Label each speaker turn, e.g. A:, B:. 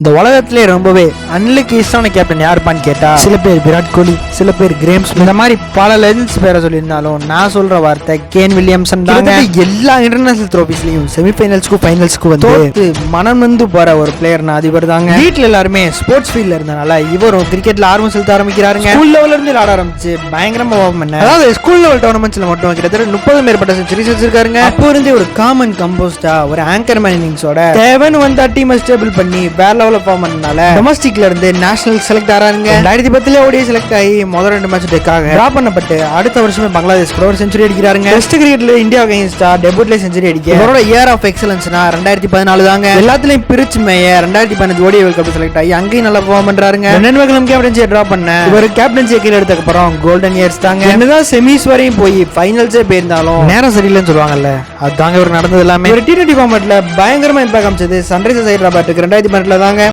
A: இந்த உலகத்திலே ரொம்பவே அன்லக்கியஸ்டான கேப்டன் யாருப்பான்னு கேட்டா சில பேர் விராட் கோலி, சில பேர் கிரேம் ஸ்மித், இந்த மாதிரி பல லெஜண்ட்ஸ் பேரை சொல்லியிருந்தாலும் நான் சொல்ற வார்த்தை கேன் வில்லியம்சன் தாங்க. எல்லா இன்டர்நேஷனல் ட்ரோஃபீஸ்லயும் செமிஃபைனல்ஸ்க்கு ஃபைனல்ஸ்க்கு வந்து மனம் வந்து போற ஒரு பிளேயர்னா அது இவர் தாங்க. வீட்டுல எல்லாருமே ஸ்போர்ட்ஸ் ஃபீல்ட்ல இருந்தனால இவரும் கிரிக்கெட்ல ஆர்வம் செலுத்த ஆரம்பிக்கிறாருங்க. ஸ்கூல் லெவல்ல இருந்து விளையாட ஆரம்பிச்சு பயங்கரமா ஓவம் பண்ண, அதாவது ஸ்கூல் லெவல் டோர்னமெண்ட்ஸ்ல மட்டும் கிட்டத்தட்ட 30 மேற்பட்ட செஞ்சுரிஸ் வச்சிருக்காருங்க. அப்போ இருந்து ஒரு காமன் கம்போஸ்டா ஒரு ஆங்கர் மேன் இன்னிங்ஸோட தேவன் வந்தா டீம் ஸ்டேபிள் பண்ணி வேற ஃபார்ம் பண்ணனால டொமஸ்டிக்ல இருந்து நேஷனல் செலக்ட் ஆறாருங்க. 2010 ஓடிஐ செலக்ட் ஆகி முதல் 2 மேட்ச் டெக்காக டிரா பண்ணப்பட்டு அடுத்த வருஷமே பங்களாதேஷ் கூட ஒரு செஞ்சுரி அடிக்கிறாருங்க. டெஸ்ட் கிரிக்கெட்ல இந்தியா அகைன்ஸ்டா டெபியூட்ல செஞ்சுரி அடிக்க இவரோட இயர் ஆஃப் எக்ஸலன்ஸ்னா 2014 தாங்க. எல்லாத்துலயும் பிரிச்சு மேய 2015 ஓடிஐ வேர்ல்ட் கப் செலக்ட் ஆகி அங்கேயும் நல்லா பெர்ஃபார்ம் பண்றாருங்க. லண்டன் கேப்டன்சியை டிரா பண்ண இவர் கேப்டன்சியை கீழ எடுத்ததுக்கு அப்புறம் கோல்டன் இயர்ஸ் தாங்க. என்னதான் செமிஸ் வரையும் போய் ஃபைனல்ஸே போயிருந்தாலும் நேரம் சரியில்லைன்னு சொல்லுவாங்கல்ல, அதுதாங்க இவர் நடந்தது எல்லாமே. ஒரு T20 ஃபார்மேட்ல பயங்கரமா இம்பாக்ட் காமிச்சது சன்ரைசர்ஸ் ஹைதராபாத்துக்கு 2012 தாங்க.